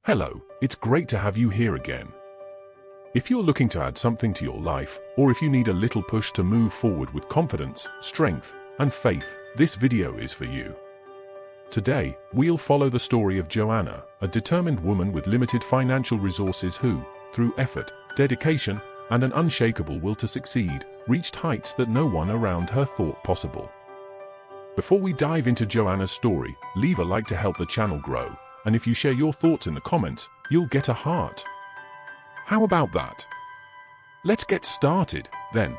Hello, it's great to have you here again. If you're looking to add something to your life, or if you need a little push to move forward with confidence, strength, and faith, this video is for you. Today, we'll follow the story of Joana, a determined woman with limited financial resources who, through effort, dedication, and an unshakable will to succeed, reached heights that no one around her thought possible. Before we dive into Joana's story, leave a like to help the channel grow, and if you share your thoughts in the comments, you'll get a heart. How about that? Let's get started, then.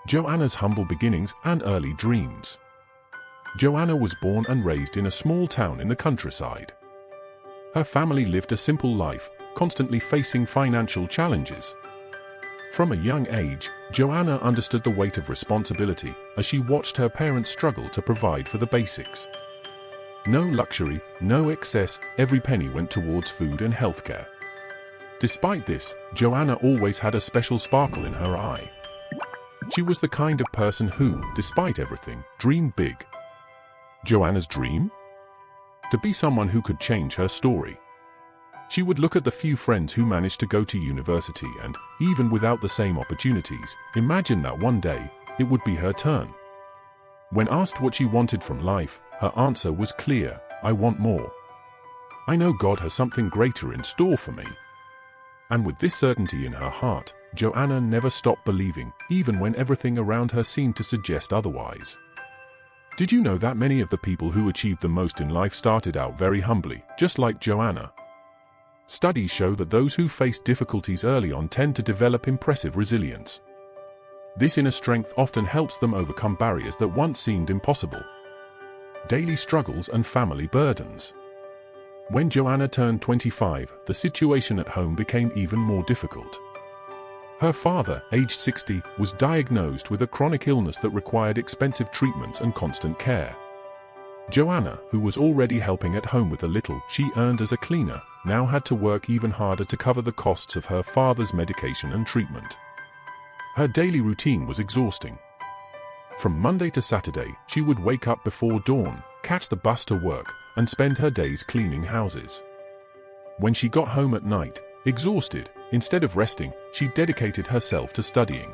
Joana's humble beginnings and early dreams. Joana was born and raised in a small town in the countryside. Her family lived a simple life, constantly facing financial challenges. From a young age, Joana understood the weight of responsibility as she watched her parents struggle to provide for the basics. No luxury, no excess, every penny went towards food and healthcare. Despite this, Joana always had a special sparkle in her eye. She was the kind of person who, despite everything, dreamed big. Joana's dream? To be someone who could change her story. She would look at the few friends who managed to go to university and, even without the same opportunities, imagine that one day, it would be her turn. When asked what she wanted from life, her answer was clear: I want more. I know God has something greater in store for me. And with this certainty in her heart, Joana never stopped believing, even when everything around her seemed to suggest otherwise. Did you know that many of the people who achieved the most in life started out very humbly, just like Joana? Studies show that those who face difficulties early on tend to develop impressive resilience. This inner strength often helps them overcome barriers that once seemed impossible. Daily struggles and family burdens. When Joana turned 25, the situation at home became even more difficult. Her father, aged 60, was diagnosed with a chronic illness that required expensive treatments and constant care. Joana, who was already helping at home with the little she earned as a cleaner, now had to work even harder to cover the costs of her father's medication and treatment. Her daily routine was exhausting. From Monday to Saturday, she would wake up before dawn, catch the bus to work, and spend her days cleaning houses. When she got home at night, exhausted, instead of resting, she dedicated herself to studying.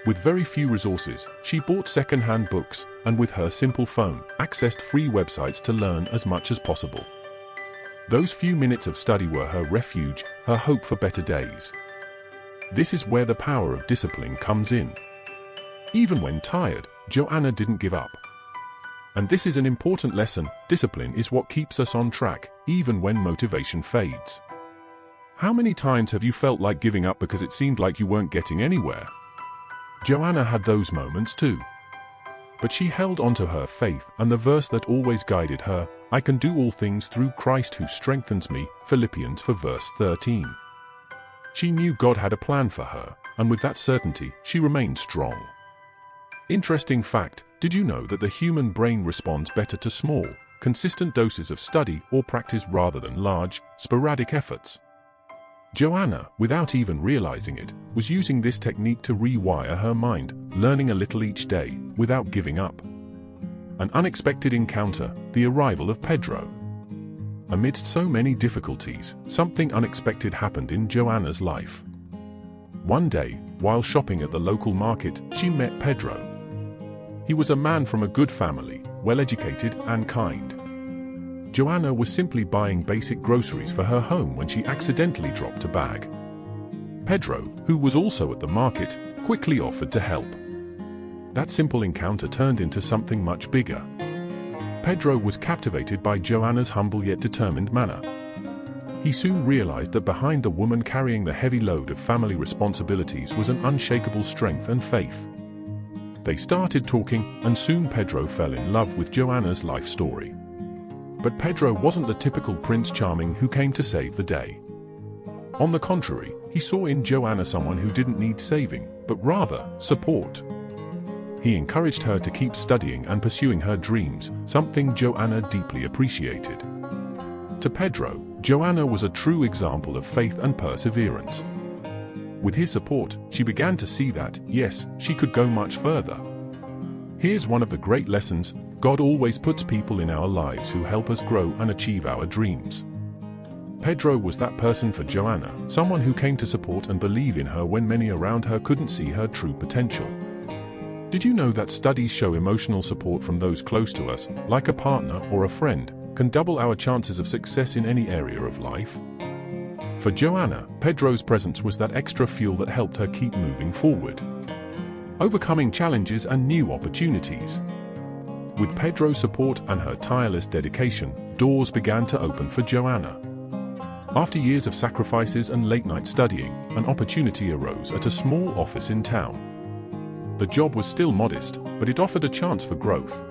With very few resources, she bought second-hand books, and with her simple phone, accessed free websites to learn as much as possible. Those few minutes of study were her refuge, her hope for better days. This is where the power of discipline comes in. Even when tired, Joana didn't give up. And this is an important lesson: discipline is what keeps us on track, even when motivation fades. How many times have you felt like giving up because it seemed like you weren't getting anywhere? Joana had those moments too. But she held on to her faith and the verse that always guided her: I can do all things through Christ who strengthens me, Philippians 4 verse 13. She knew God had a plan for her, and with that certainty, she remained strong. Interesting fact: did you know that the human brain responds better to small, consistent doses of study or practice rather than large, sporadic efforts? Joana, without even realizing it, was using this technique to rewire her mind, learning a little each day, without giving up. An unexpected encounter: the arrival of Pedro. Amidst so many difficulties, something unexpected happened in Joana's life. One day, while shopping at the local market, she met Pedro. He was a man from a good family, well-educated and kind. Joana was simply buying basic groceries for her home when she accidentally dropped a bag. Pedro, who was also at the market, quickly offered to help. That simple encounter turned into something much bigger. Pedro was captivated by Joana's humble yet determined manner. He soon realized that behind the woman carrying the heavy load of family responsibilities was an unshakable strength and faith. They started talking, and soon Pedro fell in love with Joana's life story. But Pedro wasn't the typical Prince Charming who came to save the day. On the contrary, he saw in Joana someone who didn't need saving, but rather, support. He encouraged her to keep studying and pursuing her dreams, something Joana deeply appreciated. To Pedro, Joana was a true example of faith and perseverance. With his support, she began to see that, yes, she could go much further. Here's one of the great lessons: God always puts people in our lives who help us grow and achieve our dreams. Pedro was that person for Joana, someone who came to support and believe in her when many around her couldn't see her true potential. Did you know that studies show emotional support from those close to us, like a partner or a friend, can double our chances of success in any area of life? For Joana, Pedro's presence was that extra fuel that helped her keep moving forward, overcoming challenges and new opportunities. With Pedro's support and her tireless dedication, doors began to open for Joana. After years of sacrifices and late-night studying, an opportunity arose at a small office in town. The job was still modest, but it offered a chance for growth.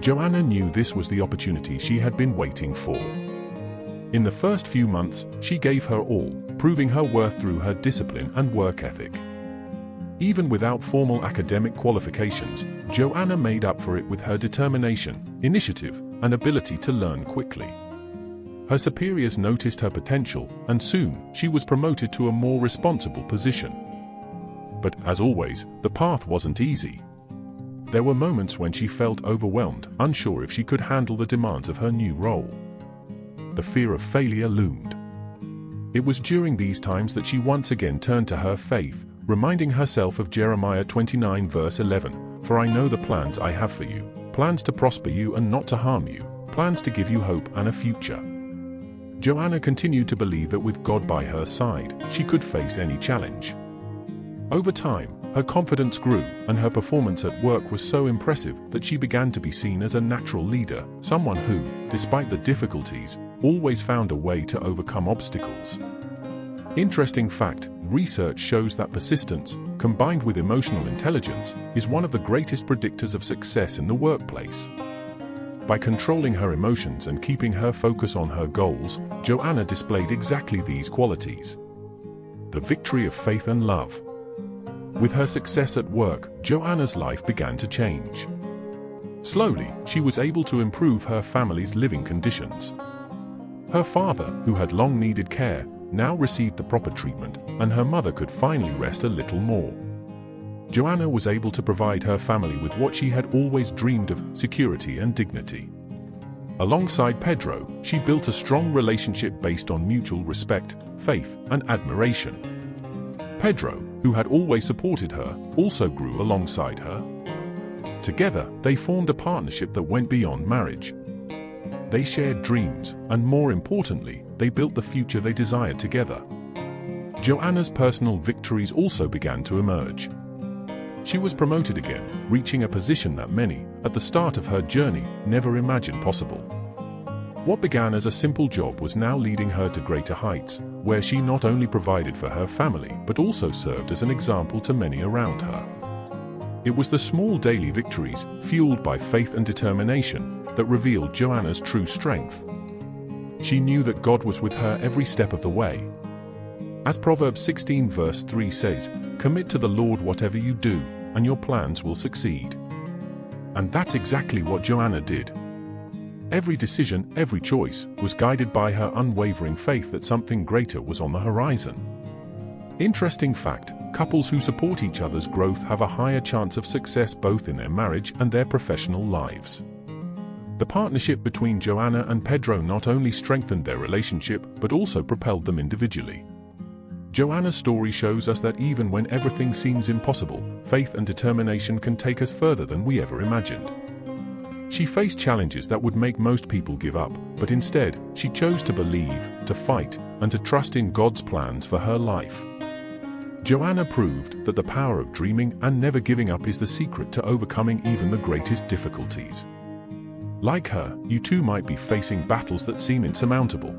Joana knew this was the opportunity she had been waiting for. In the first few months, she gave her all, proving her worth through her discipline and work ethic. Even without formal academic qualifications, Joana made up for it with her determination, initiative, and ability to learn quickly. Her superiors noticed her potential, and soon, she was promoted to a more responsible position. But, as always, the path wasn't easy. There were moments when she felt overwhelmed, unsure if she could handle the demands of her new role. The fear of failure loomed. It was during these times that she once again turned to her faith, reminding herself of Jeremiah 29 verse 11, "For I know the plans I have for you, plans to prosper you and not to harm you, plans to give you hope and a future." Joana continued to believe that with God by her side, she could face any challenge. Over time, her confidence grew, and her performance at work was so impressive that she began to be seen as a natural leader, someone who, despite the difficulties, always found a way to overcome obstacles. Interesting fact, research shows that persistence, combined with emotional intelligence, is one of the greatest predictors of success in the workplace. By controlling her emotions and keeping her focus on her goals, Joana displayed exactly these qualities. The victory of faith and love. With her success at work, Joana's life began to change. Slowly, she was able to improve her family's living conditions. Her father, who had long needed care, now received the proper treatment, and her mother could finally rest a little more. Joana was able to provide her family with what she had always dreamed of, security and dignity. Alongside Pedro, she built a strong relationship based on mutual respect, faith, and admiration. Pedro, who had always supported her, also grew alongside her. Together, they formed a partnership that went beyond marriage. They shared dreams, and more importantly, they built the future they desired together. Joana's personal victories also began to emerge. She was promoted again, reaching a position that many, at the start of her journey, never imagined possible. What began as a simple job was now leading her to greater heights, where she not only provided for her family but also served as an example to many around her. It was the small daily victories, fueled by faith and determination, that revealed Joana's true strength. She knew that God was with her every step of the way. As Proverbs 16 verse 3 says, "Commit to the Lord whatever you do, and your plans will succeed." And that's exactly what Joana did. Every decision, every choice, was guided by her unwavering faith that something greater was on the horizon. Interesting fact, couples who support each other's growth have a higher chance of success both in their marriage and their professional lives. The partnership between Joana and Pedro not only strengthened their relationship but also propelled them individually. Joana's story shows us that even when everything seems impossible, faith and determination can take us further than we ever imagined. She faced challenges that would make most people give up, but instead, she chose to believe, to fight, and to trust in God's plans for her life. Joana proved that the power of dreaming and never giving up is the secret to overcoming even the greatest difficulties. Like her, you too might be facing battles that seem insurmountable.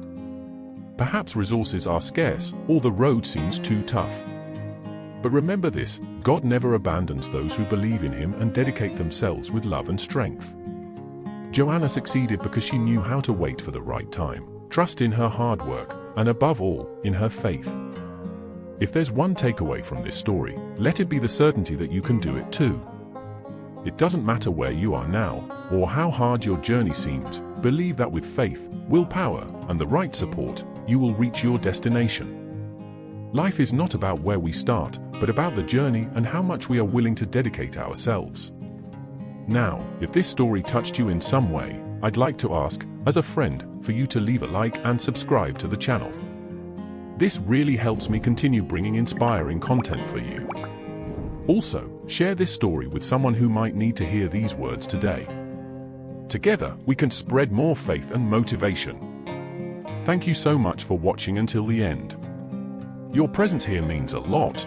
Perhaps resources are scarce, or the road seems too tough. But remember this, God never abandons those who believe in Him and dedicate themselves with love and strength. Joana succeeded because she knew how to wait for the right time, trust in her hard work, and above all, in her faith. If there's one takeaway from this story, let it be the certainty that you can do it too. It doesn't matter where you are now, or how hard your journey seems, believe that with faith, willpower, and the right support, you will reach your destination. Life is not about where we start, but about the journey and how much we are willing to dedicate ourselves. Now, if this story touched you in some way, I'd like to ask, as a friend, for you to leave a like and subscribe to the channel. This really helps me continue bringing inspiring content for you. Also, share this story with someone who might need to hear these words today. Together, we can spread more faith and motivation. Thank you so much for watching until the end. Your presence here means a lot.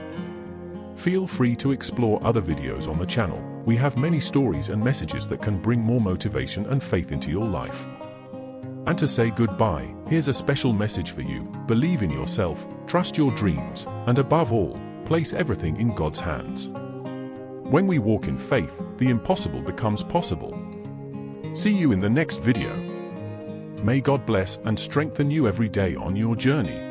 Feel free to explore other videos on the channel. We have many stories and messages that can bring more motivation and faith into your life. And to say goodbye, here's a special message for you. Believe in yourself, trust your dreams, and above all, place everything in God's hands. When we walk in faith, the impossible becomes possible. See you in the next video. May God bless and strengthen you every day on your journey.